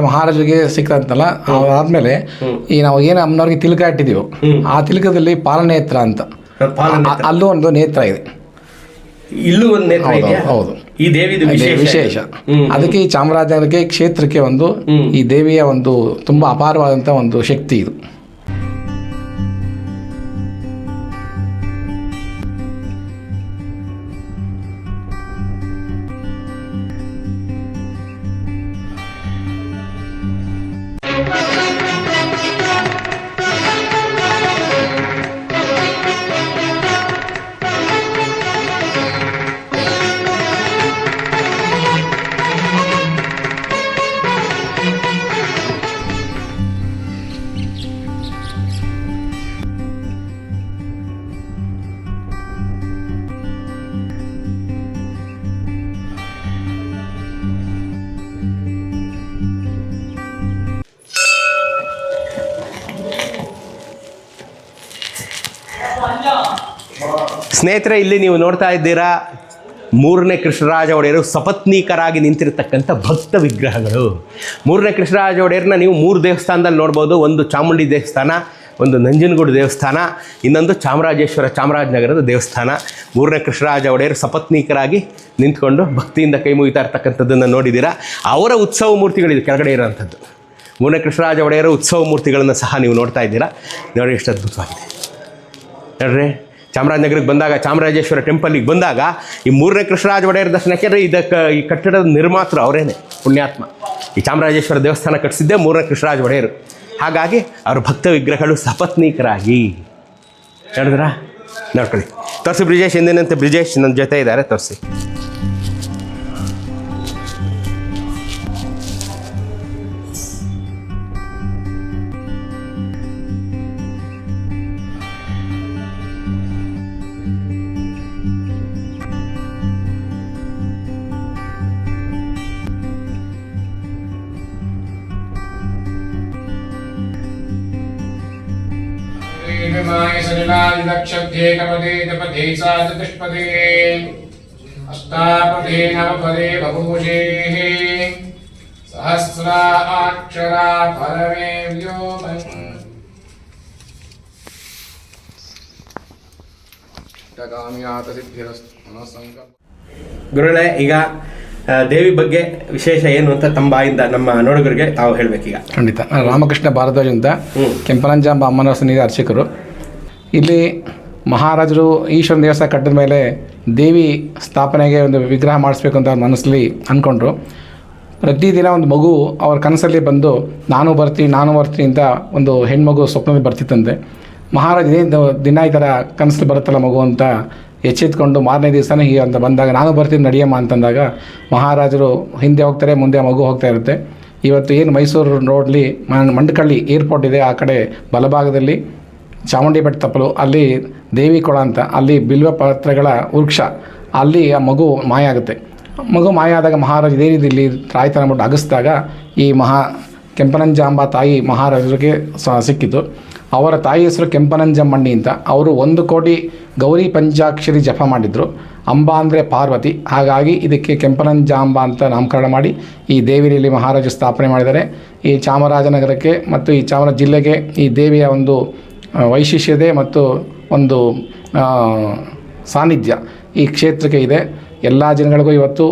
ಮಹಾರಾಜರಿಗೆ ಸಿಕ್ಕಂತಲ್ಲ, ಅದಾದ್ಮೇಲೆ ಈ ನಾವು ಏನು ಅಮ್ಮನವ್ರಿಗೆ ತಿಲಕ ಇಟ್ಟಿದ್ದೀವೋ ಆ ತಿಲಕದಲ್ಲಿ ಪಾಲನೇತ್ರ ಅಂತ ಅಲ್ಲೂ ಒಂದು ನೇತ್ರ ಇದೆ. ಇಲ್ಲೂ ಒಂದು ನೇತ್ರ ಇದೆಯಾ? ಹೌದು. ಈ ದೇವಿದು ವಿಶೇಷ. ಅದಕ್ಕೆ ಈ ಚಾಮರಾಜನಗರಕ್ಕೆ ಕ್ಷೇತ್ರಕ್ಕೆ ಒಂದು ಈ ದೇವಿಯ ಒಂದು ತುಂಬಾ ಅಪಾರವಾದಂಥ ಒಂದು ಶಕ್ತಿ ಇದು. ಸ್ನೇಹಿತರೆ, ಇಲ್ಲಿ ನೀವು ನೋಡ್ತಾ ಇದ್ದೀರಾ ಮೂರನೇ ಕೃಷ್ಣರಾಜ ಒಡೆಯರು ಸಪತ್ನೀಕರಾಗಿ ನಿಂತಿರತಕ್ಕಂಥ ಭಕ್ತ ವಿಗ್ರಹಗಳು. ಮೂರನೇ ಕೃಷ್ಣರಾಜ ಒಡೆಯರನ್ನ ನೀವು 3 ದೇವಸ್ಥಾನದಲ್ಲಿ ನೋಡ್ಬೋದು. ಒಂದು ಚಾಮುಂಡಿ ದೇವಸ್ಥಾನ, ಒಂದು ನಂಜನಗೂಡು ದೇವಸ್ಥಾನ, ಇನ್ನೊಂದು ಚಾಮರಾಜನಗರದ ದೇವಸ್ಥಾನ. ಮೂರನೇ ಕೃಷ್ಣರಾಜ ಒಡೆಯರು ಸಪತ್ನೀಕರಾಗಿ ನಿಂತ್ಕೊಂಡು ಭಕ್ತಿಯಿಂದ ಕೈ ಮುಗಿತಾ ಇರ್ತಕ್ಕಂಥದ್ದನ್ನು ನೋಡಿದ್ದೀರಾ. ಅವರ ಉತ್ಸವ ಮೂರ್ತಿಗಳಿದೆ ಕೆಳಗಡೆ ಇರೋವಂಥದ್ದು. ಮೂರನೇ ಕೃಷ್ಣರಾಜ ಒಡೆಯರ ಉತ್ಸವ ಮೂರ್ತಿಗಳನ್ನು ಸಹ ನೀವು ನೋಡ್ತಾ ಇದ್ದೀರಾ. ನೋಡಿ ಎಷ್ಟು ಅದ್ಭುತವಾಗಿದೆ ನೋಡ್ರಿ. ಚಾಮರಾಜನಗರಕ್ಕೆ ಬಂದಾಗ, ಚಾಮರಾಜೇಶ್ವರ ಟೆಂಪಲಿಗೆ ಬಂದಾಗ ಈ ಮೂರನೇ ಕೃಷ್ಣರಾಜ ಒಡೆಯರ ದರ್ಶನಕ್ಕೆ ಈ ಕಟ್ಟಡದ ನಿರ್ಮಾತೃ ಅವರೇನೆ, ಪುಣ್ಯಾತ್ಮ. ಈ ಚಾಮರಾಜೇಶ್ವರ ದೇವಸ್ಥಾನ ಕಟ್ಟಿಸಿದ್ದೇ ಮೂರನೇ ಕೃಷ್ಣರಾಜ ಒಡೆಯರು. ಹಾಗಾಗಿ ಅವರ ಭಕ್ತ ವಿಗ್ರಹಗಳು ಸಪತ್ನೀಕರಾಗಿ ನೋಡಿದ್ರಾ? ನೋಡ್ಕೊಳ್ಳಿ. ತೋರಿಸಿ ಬ್ರಿಜೇಶ್, ಎಂದಿನಂತೆ ಬ್ರಿಜೇಶ್ ನನ್ನ ಜೊತೆ ಇದ್ದಾರೆ, ತೋರಿಸಿ. सजनादिदक्षध्ये कपदे दपदे साधतिष्पदे अष्टापदे नवपदे बभूषेः सहस्राक्षरा परमे व्योमन् ष्टकाम्यात सिद्धिरस्तु संकल्प. ಗುರುಗಳೇ, ಈಗ ದೇವಿ ಬಗ್ಗೆ ವಿಶೇಷ ಏನು ಅಂತ ತಮ್ಮ ಬಾಯಿಂದ ನಮ್ಮ ನೋಡುಗರಿಗೆ ತಾವು ಹೇಳಬೇಕೀಗ. ಖಂಡಿತ. ರಾಮಕೃಷ್ಣ ಭಾರದ್ವಾಜ್ ಅಂತ ಕೆಂಪನಂಜಾಂಬ ಅಮ್ಮನವರ ಸನ್ನಿಧಿ ಅರ್ಚಕರು. ಇಲ್ಲಿ ಮಹಾರಾಜರು ಈಶ್ವರನ ದೇವಸ್ಥಾನ ಕಟ್ಟಿದ ಮೇಲೆ ದೇವಿ ಸ್ಥಾಪನೆಗೆ ಒಂದು ವಿಗ್ರಹ ಮಾಡಿಸ್ಬೇಕು ಅಂತ ಅವ್ರ ಮನಸ್ಸಲ್ಲಿ ಅಂದ್ಕೊಂಡ್ರು. ಪ್ರತಿದಿನ ಒಂದು ಮಗು ಅವ್ರ ಕನಸಲ್ಲಿ ಬಂದು ನಾನು ಬರ್ತೀನಿ ಅಂತ ಒಂದು ಹೆಣ್ಮಗು ಸ್ವಪ್ನದಲ್ಲಿ ಬರ್ತಿತ್ತಂತೆ. ಮಹಾರಾಜ ದಿನ ಈ ಥರ ಕನಸಲ್ಲಿ ಬರುತ್ತಲ್ಲ ಮಗು ಅಂತ ಎಚ್ಚೆತ್ಕೊಂಡು ಮಾರನೇ ದಿವಸನೇ ಹೀಗೆ ಅಂತ ಬಂದಾಗ ನಾನು ಬರ್ತೀನಿ ನಡಿಯಮ್ಮ ಅಂತಂದಾಗ ಮಹಾರಾಜರು ಹಿಂದೆ ಹೋಗ್ತಾರೆ, ಮುಂದೆ ಮಗು ಹೋಗ್ತಾ ಇರುತ್ತೆ. ಇವತ್ತು ಏನು ಮೈಸೂರು ರೋಡ್ಲಿ ಮಂಡಕಳ್ಳಿ ಏರ್ಪೋರ್ಟ್ ಇದೆ, ಆ ಕಡೆ ಬಲಭಾಗದಲ್ಲಿ ಚಾಮುಂಡಿ ಬೆಟ್ಟ ತಪ್ಪಲು, ಅಲ್ಲಿ ದೇವಿ ಕೊಳ ಅಂತ, ಅಲ್ಲಿ ಬಿಲ್ವ ಪತ್ರೆಗಳ ವೃಕ್ಷ, ಅಲ್ಲಿ ಆ ಮಗು ಮಾಯ ಆಗುತ್ತೆ. ಮಗು ಮಾಯ ಆದಾಗ ಮಹಾರಾಜ ಇದೇನಿದೆ ಇಲ್ಲಿ ತಾಯ್ತನ ಬಿಟ್ಟು ಅಗಸ್ದಾಗ ಈ ಕೆಂಪನಂಜಾಂಬ ತಾಯಿ ಮಹಾರಾಜರಿಗೆ ಸಿಕ್ಕಿತು. ಅವರ ತಾಯಿ ಹೆಸರು ಕೆಂಪನಂಜಮ್ಮಣ್ಣಿ ಅಂತ. ಅವರು 1 ಕೋಟಿ ಗೌರಿ ಪಂಚಾಕ್ಷರಿ ಜಪ ಮಾಡಿದರು. ಅಂಬಾ ಅಂದರೆ ಪಾರ್ವತಿ, ಹಾಗಾಗಿ ಇದಕ್ಕೆ ಕೆಂಪನಂಜಾಂಬ ಅಂತ ನಾಮಕರಣ ಮಾಡಿ ಈ ದೇವಿಯಲ್ಲಿ ಮಹಾರಾಜ ಸ್ಥಾಪನೆ ಮಾಡಿದ್ದಾರೆ. ಈ ಚಾಮರಾಜನಗರಕ್ಕೆ ಮತ್ತು ಈ ಚಾಮರಾಜ ಜಿಲ್ಲೆಗೆ ಈ ದೇವಿಯ ಒಂದು ವೈಶಿಷ್ಟ್ಯತೆ ಮತ್ತು ಒಂದು ಸಾನ್ನಿಧ್ಯ ಈ ಕ್ಷೇತ್ರಕ್ಕೆ ಇದೆ. ಎಲ್ಲ ಜನಗಳಿಗೂ ಇವತ್ತು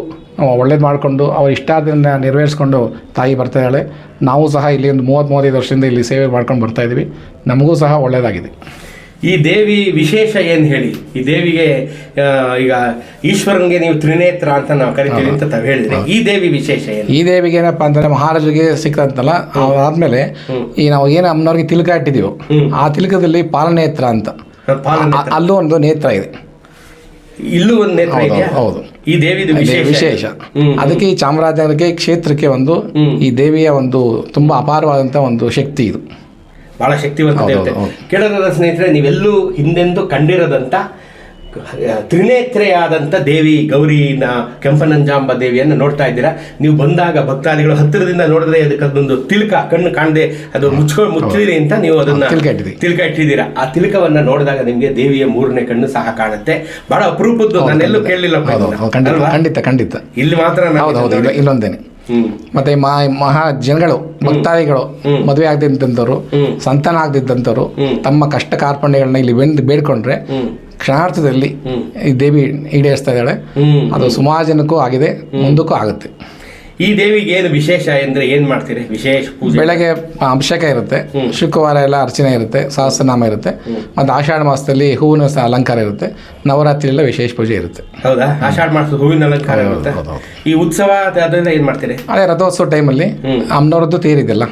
ಒಳ್ಳೇದು ಮಾಡಿಕೊಂಡು ಅವರ ಇಷ್ಟಾರ್ಥದಿಂದ ನೆರವೇರಿಸ್ಕೊಂಡು ತಾಯಿ ಬರ್ತಾಯಿದ್ದಾಳೆ. ನಾವು ಸಹ ಇಲ್ಲಿ ಒಂದು 30-35 ವರ್ಷದಿಂದ ಇಲ್ಲಿ ಸೇವೆ ಮಾಡ್ಕೊಂಡು ಬರ್ತಾಯಿದ್ದೀವಿ. ನಮಗೂ ಸಹ ಒಳ್ಳೆಯದಾಗಿದೆ. ಈ ದೇವಿ ವಿಶೇಷ ಏನು ಹೇಳಿ? ಈ ದೇವಿಗೆ ಈಗ ಈಶ್ವರನಿಗೆ ನೀವು ತ್ರಿನೇತ್ರ ಅಂತ ನಾವು ಕರಿತೀವಿ ಅಂತ ತಾವು ಹೇಳಿದ್ರಿ. ಈ ದೇವಿ ವಿಶೇಷ ಏನು? ಈ ದೇವಿಗೆ ಏನಪ್ಪ ಅಂತಂದರೆ ಮಹಾರಾಜರಿಗೆ ಸಿಕ್ಕಂತಲ್ಲ, ಅದಾದಮೇಲೆ ಈ ನಾವು ಏನು ಅಮ್ಮನವ್ರಿಗೆ ತಿಲಕ ಇಟ್ಟಿದ್ದೀವೋ ಆ ತಿಲಕದಲ್ಲಿ ಪಾಲನೇತ್ರ ಅಂತ ಅಲ್ಲೂ ಒಂದು ನೇತ್ರ ಇದೆ. ಇಲ್ಲೂ ಒಂದು ನೇತ್ರ ಇದೆಯಾ? ಹೌದು. ಈ ದೇವಿದು ವಿಶೇಷ. ಅದಕ್ಕೆ ಈ ಚಾಮರಾಜನಗರಕ್ಕೆ ಕ್ಷೇತ್ರಕ್ಕೆ ಒಂದು ಈ ದೇವಿಯ ಒಂದು ತುಂಬಾ ಅಪಾರವಾದಂಥ ಒಂದು ಶಕ್ತಿ ಇದು. ಬಹಳ ಶಕ್ತಿವಂತ ದೇವತೆ. ಕೇಳೋದ ಸ್ನೇಹಿತರೆ, ನೀವೆಲ್ಲೂ ಹಿಂದೆಂದು ಕಂಡಿರದಂಥ ತ್ರಿನೇತ್ರೆಯಾದಂಥ ದೇವಿ ಗೌರಿನ ಕೆಂಪನಂಜಾಂಬ ದೇವಿಯನ್ನು ನೋಡ್ತಾ ಇದ್ದೀರಾ. ನೀವು ಬಂದಾಗ ಭಕ್ತಾದಿಗಳು ಹತ್ತಿರದಿಂದ ನೋಡಿದ್ರೆ ಅದಕ್ಕೊಂದು ತಿಲಕ ಕಣ್ಣು ಕಾಣದೆ ಅದು ಮುಚ್ಚಿರಿ ಅಂತ ನೀವು ಅದನ್ನ ತಿಲಕ ಇಟ್ಟಿದ್ದೀರಾ. ಆ ತಿಲಕವನ್ನ ನೋಡಿದಾಗ ನಿಮಗೆ ದೇವಿಯ ಮೂರನೇ ಕಣ್ಣು ಸಹ ಕಾಣುತ್ತೆ. ಬಹಳ ಅಪರೂಪದ್ದು, ನಾನೆಲ್ಲೂ ಕೇಳಲಿಲ್ಲ. ಖಂಡಿತ ಇಲ್ಲಿ ಮಾತ್ರ ಇಲ್ಲೊಂದೇನೆ ಮತ್ತೆ ಮಹಾ ಜನಗಳು ಭಕ್ತಾದಿಗಳು ಮದುವೆ ಆಗದಿದ್ದಂಥವ್ರು ಸಂತಾನ ಆಗದಿದ್ದಂಥವ್ರು ತಮ್ಮ ಕಷ್ಟ ಕಾರ್ಪಣ್ಯಗಳನ್ನ ಇಲ್ಲಿ ಬೇಡ್ಕೊಂಡ್ರೆ ಕ್ಷಣಾರ್ಥದಲ್ಲಿ ಈ ದೇವಿ ಈಡೇರಿಸ್ತಾ ಇದ್ದಾಳೆ. ಅದು ಸುಮಾರು ಜನಕ್ಕೂ ಆಗಿದೆ, ಮುಂದಕ್ಕೂ ಆಗುತ್ತೆ. ಈ ದೇವಿಗೆ ಏನು ವಿಶೇಷ ಅಂದರೆ ಏನು ಮಾಡ್ತೀರಿ? ವಿಶೇಷ ಪೂಜೆ ಬೆಳಗ್ಗೆ ಅಭಿಷೇಕ ಇರುತ್ತೆ, ಶುಕ್ರವಾರ ಎಲ್ಲ ಅರ್ಚನೆ ಇರುತ್ತೆ, ಸಹಸ್ರನಾಮ ಇರುತ್ತೆ, ಮತ್ತು ಆಷಾಢ ಮಾಸದಲ್ಲಿ ಹೂವಿನ ಅಲಂಕಾರ ಇರುತ್ತೆ, ನವರಾತ್ರಿ ಎಲ್ಲ ವಿಶೇಷ ಪೂಜೆ ಇರುತ್ತೆ. ಹೌದಾ? ಆಷಾಢ ಮಾಸದ ಹೂವಿನ ಅಲಂಕಾರ ಇರುತ್ತೆ. ಈ ಉತ್ಸವ ಅದರಿಂದ ಏನು ಮಾಡ್ತೀರಿ? ಅದೇ ರಥೋತ್ಸವ ಟೈಮಲ್ಲಿ ಅಮ್ಮನವ್ರದ್ದು ತೇರಿದೆಯಲ್ಲ,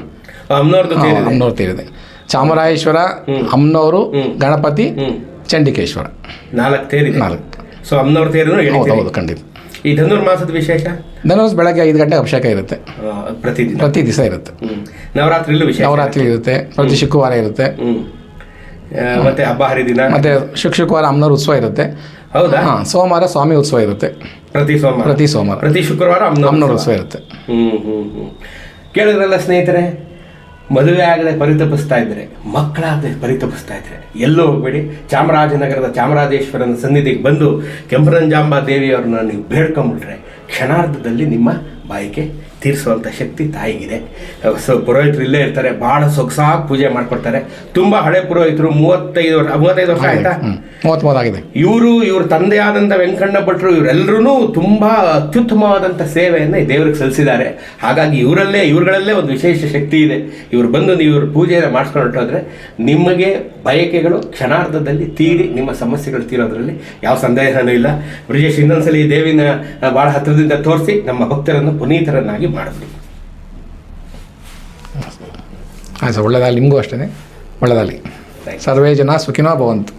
ಅಮ್ಮನವ್ರ ತೇರಿದೆ. ಚಾಮರಾಜೇಶ್ವರ, ಅಮ್ಮನವರು, ಗಣಪತಿ, ಚಂಡಿಕೇಶ್ವರ, 4 ತೇರಿದೆ. 4. ಸೊ ಅಮ್ಮನವ್ರ ತೇರು ಹೌದು, ಖಂಡಿತ. ಈ ಧನುರ್ಮಾಸದ ವಿಶೇಷ? ಧನುರ್ಮಾಸ ಬೆಳಗ್ಗೆ 5 ಗಂಟೆಗೆ ಅಭಿಷೇಕ ಇರುತ್ತೆ, ಪ್ರತಿ ದಿವಸ ಇರುತ್ತೆ. ನವರಾತ್ರಿಲೂ ವಿಶೇಷ? ನವರಾತ್ರಿ ಇರುತ್ತೆ, ಪ್ರತಿ ಶುಕ್ರವಾರ ಇರುತ್ತೆ. ಮತ್ತೆ ಹಬ್ಬ ಹರಿದಿನ, ಮತ್ತೆ ಶುಕ್ರವಾರ ಅಮ್ಮನವ್ರ ಉತ್ಸವ ಇರುತ್ತೆ. ಹೌದಾ? ಸೋಮವಾರ ಸ್ವಾಮಿ ಉತ್ಸವ ಇರುತ್ತೆ. ಪ್ರತಿ ಸೋಮವಾರ, ಪ್ರತಿ ಶುಕ್ರವಾರ ಅಮ್ಮನವ್ರ ಉತ್ಸವ ಇರುತ್ತೆ. ಕೇಳಿದ್ರಲ್ಲ ಸ್ನೇಹಿತರೆ, ಮದುವೆ ಆಗದೆ ಪರಿತಪಿಸ್ತಾ ಇದ್ರೆ, ಮಕ್ಕಳಾಗದೆ ಪರಿತಪಿಸ್ತಾ ಇದ್ರೆ ಎಲ್ಲೂ ಹೋಗಬೇಡಿ. ಚಾಮರಾಜನಗರದ ಚಾಮರಾಜೇಶ್ವರನ ಸನ್ನಿಧಿಗೆ ಬಂದು ಕೆಂಪರಂಜಾಂಬಾ ದೇವಿಯವ್ರನ್ನ ನೀವು ಬೇಡ್ಕೊಂಬಿಟ್ರೆ ಕ್ಷಣಾರ್ಧದಲ್ಲಿ ನಿಮ್ಮ ಬಾಯಿಗೆ ತೀರಿಸುವಂಥ ಶಕ್ತಿ ತಾಯಿಗಿದೆ. ಪುರೋಹಿತರು ಇಲ್ಲೇ ಇರ್ತಾರೆ, ಭಾಳ ಸೊಗಸಾಗಿ ಪೂಜೆ ಮಾಡ್ಕೊಡ್ತಾರೆ. ತುಂಬ ಹಳೆ ಪುರೋಹಿತರು, 35 ವರ್ಷ ಆಯ್ತಾ? 33 ಆಗಿದೆ. ಇವ್ರ ತಂದೆಯಾದಂಥ ವೆಂಕಣ್ಣ ಭಟ್ರು ಇವರೆಲ್ಲರೂ ತುಂಬ ಅತ್ಯುತ್ತಮವಾದಂಥ ಸೇವೆಯನ್ನು ಈ ದೇವರಿಗೆ ಸಲ್ಲಿಸಿದ್ದಾರೆ. ಹಾಗಾಗಿ ಇವ್ರುಗಳಲ್ಲೇ ಒಂದು ವಿಶೇಷ ಶಕ್ತಿ ಇದೆ. ಇವ್ರು ಬಂದು ನೀವು ಇವ್ರ ಪೂಜೆಯನ್ನು ಮಾಡಿಸ್ಕೊಂಡು ಹೊರಟೋದ್ರೆ ನಿಮಗೆ ಬಯಕೆಗಳು ಕ್ಷಣಾರ್ಧದಲ್ಲಿ ತೀರಿ ನಿಮ್ಮ ಸಮಸ್ಯೆಗಳು ತೀರೋದ್ರಲ್ಲಿ ಯಾವ ಸಂದೇಹನೂ ಇಲ್ಲ. ಬ್ರಿಜೇಶ್, ಇನ್ನೊಂದ್ಸಲ ಈ ದೇವಿನ ಭಾಳ ಹತ್ತಿರದಿಂದ ತೋರಿಸಿ ನಮ್ಮ ಭಕ್ತರನ್ನು ಪುನೀತರನ್ನಾಗಿ ಮಾಡಿದ್ವಿ. ಹಾಂ ಸರ್, ಒಳ್ಳೆಯದಾಗಲಿ. ನಿಮಗೂ ಅಷ್ಟೇ ಒಳ್ಳೆಯದಾಗಲಿ. ಸರ್ವೇ ಜನ ಸುಖಿನೋ ಭವಂತು.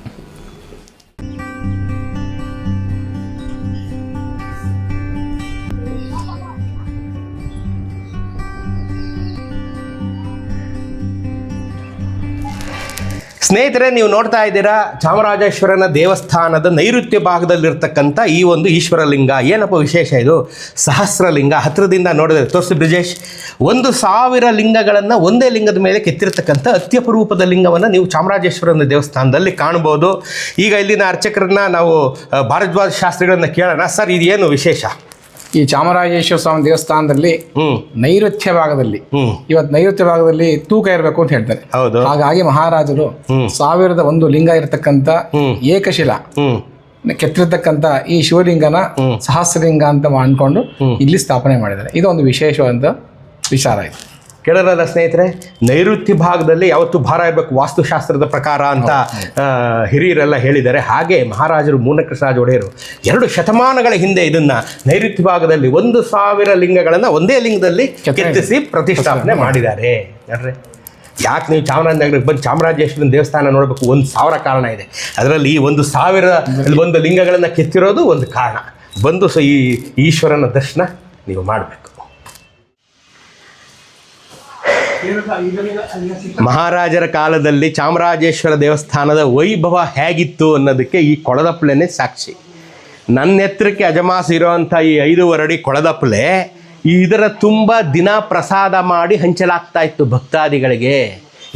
ಸ್ನೇಹಿತರೆ, ನೀವು ನೋಡ್ತಾ ಇದ್ದೀರಾ ಚಾಮರಾಜೇಶ್ವರನ ದೇವಸ್ಥಾನದ ನೈಋತ್ಯ ಭಾಗದಲ್ಲಿರ್ತಕ್ಕಂಥ ಈ ಒಂದು ಈಶ್ವರಲಿಂಗ. ಏನಪ್ಪ ವಿಶೇಷ ಇದು? ಸಹಸ್ರಲಿಂಗ. ಹತ್ತಿರದಿಂದ ನೋಡಿದ್ರೆ ತೋರಿಸಿ ಬ್ರಿಜೇಶ್. 1000 ಲಿಂಗಗಳನ್ನು ಒಂದೇ ಲಿಂಗದ ಮೇಲೆ ಕೆತ್ತಿರ್ತಕ್ಕಂಥ ಅತ್ಯಪರೂಪದ ಲಿಂಗವನ್ನು ನೀವು ಚಾಮರಾಜೇಶ್ವರನ ದೇವಸ್ಥಾನದಲ್ಲಿ ಕಾಣ್ಬೋದು. ಈಗ ಇಲ್ಲಿನ ಅರ್ಚಕರನ್ನ ನಾವು ಭಾರದ್ವಾಜ ಶಾಸ್ತ್ರಿಗಳನ್ನ ಕೇಳೋಣ. ಸರ್, ಇದೇನು ವಿಶೇಷ? ಈ ಚಾಮರಾಜೇಶ್ವರ ಸ್ವಾಮಿ ದೇವಸ್ಥಾನದಲ್ಲಿ ನೈಋತ್ಯ ಭಾಗದಲ್ಲಿ, ಇವತ್ತು ನೈಋತ್ಯ ಭಾಗದಲ್ಲಿ ತೂಕ ಇರಬೇಕು ಅಂತ ಹೇಳ್ತಾರೆ. ಹಾಗಾಗಿ ಮಹಾರಾಜರು 1001 ಲಿಂಗ ಇರತಕ್ಕಂತ ಏಕಶಿಲಾ ಕೆತ್ತಿರ್ತಕ್ಕಂಥ ಈ ಶಿವಲಿಂಗನ ಸಹಸ್ರಲಿಂಗ ಅಂತ ಅನ್ಕೊಂಡು ಇಲ್ಲಿ ಸ್ಥಾಪನೆ ಮಾಡಿದ್ದಾರೆ. ಇದೊಂದು ವಿಶೇಷವಾದ ವಿಚಾರ ಇದೆ. ಕೇಳೋದ ಸ್ನೇಹಿತರೆ, ನೈಋತ್ಯ ಭಾಗದಲ್ಲಿ ಯಾವತ್ತು ಭಾರ ಇರಬೇಕು ವಾಸ್ತುಶಾಸ್ತ್ರದ ಪ್ರಕಾರ ಅಂತ ಹಿರಿಯರೆಲ್ಲ ಹೇಳಿದ್ದಾರೆ. ಹಾಗೆ ಮಹಾರಾಜರು ಮೂರ್ಣಕೃಷ್ಣರಾಜ ಒಡೆಯರು 2 ಶತಮಾನಗಳ ಹಿಂದೆ ಇದನ್ನ ನೈಋತ್ಯ ಭಾಗದಲ್ಲಿ 1000 ಲಿಂಗಗಳನ್ನು ಒಂದೇ ಲಿಂಗದಲ್ಲಿ ಕೆತ್ತಿಸಿ ಪ್ರತಿಷ್ಠಾಪನೆ ಮಾಡಿದ್ದಾರೆ. ನೋಡ್ರಿ, ಯಾಕೆ ನೀವು ಚಾಮರಾಜನಗರಕ್ಕೆ ಬಂದು ಚಾಮರಾಜೇಶ್ವರನ ದೇವಸ್ಥಾನ ನೋಡಬೇಕು? 1000 ಕಾರಣ ಇದೆ. ಅದರಲ್ಲಿ ಈ 1000 ಲಿಂಗಗಳನ್ನು ಕೆತ್ತಿರೋದು ಒಂದು ಕಾರಣ. ಬಂದು ಈ ಈಶ್ವರನ ದರ್ಶನ ನೀವು ಮಾಡಬೇಕು. ಮಹಾರಾಜರ ಕಾಲದಲ್ಲಿ ಚಾಮರಾಜೇಶ್ವರ ದೇವಸ್ಥಾನದ ವೈಭವ ಹೇಗಿತ್ತು ಅನ್ನೋದಕ್ಕೆ ಈ ಕೊಳದಪ್ಪಲೆನೇ ಸಾಕ್ಷಿ. ನನ್ನ ಎತ್ತರಕ್ಕೆ ಅಜಮಾಸ ಇರೋವಂಥ ಈ 5 ಅಡಿ ಕೊಳದಪ್ಪಲೆ ಇದರ ತುಂಬ ದಿನ ಪ್ರಸಾದ ಮಾಡಿ ಹಂಚಲಾಗ್ತಾ ಇತ್ತು ಭಕ್ತಾದಿಗಳಿಗೆ.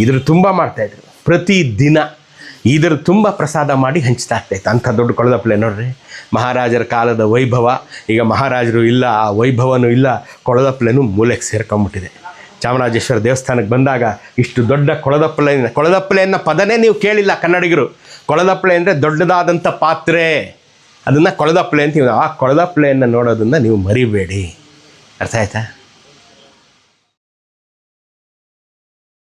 ಇದ್ರ ತುಂಬ ಮಾಡ್ತಾಯಿದ್ರು, ಪ್ರತಿ ದಿನ ಇದರ ತುಂಬ ಪ್ರಸಾದ ಮಾಡಿ ಹಂಚ್ತಾ ಇತ್ತು. ಅಂಥ ದೊಡ್ಡ ಕೊಳದಪ್ಪಲೆ ನೋಡ್ರಿ, ಮಹಾರಾಜರ ಕಾಲದ ವೈಭವ. ಈಗ ಮಹಾರಾಜರು ಇಲ್ಲ, ಆ ವೈಭವನೂ ಇಲ್ಲ, ಕೊಳದಪ್ಪಲೆನೂ ಮೂಲೆಗೆ ಸೇರ್ಕೊಂಡ್ಬಿಟ್ಟಿದೆ. ಚಾಮರಾಜೇಶ್ವರ ದೇವಸ್ಥಾನಕ್ಕೆ ಬಂದಾಗ ಇಷ್ಟು ದೊಡ್ಡ ಕೊಳದಪ್ಪಲೆ ಅನ್ನೋ ಪದನೇ ನೀವು ಕೇಳಿಲ್ಲ ಕನ್ನಡಿಗರು. ಕೊಳದಪ್ಪಲೆ ಅಂದರೆ ದೊಡ್ಡದಾದಂಥ ಪಾತ್ರೆ, ಅದನ್ನು ಕೊಳದಪ್ಪಲೆ ಅಂತೀವಿ. ಆ ಕೊಳದಪ್ಪಲೆಯನ್ನು ನೋಡೋದನ್ನು ನೀವು ಮರಿಬೇಡಿ. ಅರ್ಥ ಆಯ್ತಾ?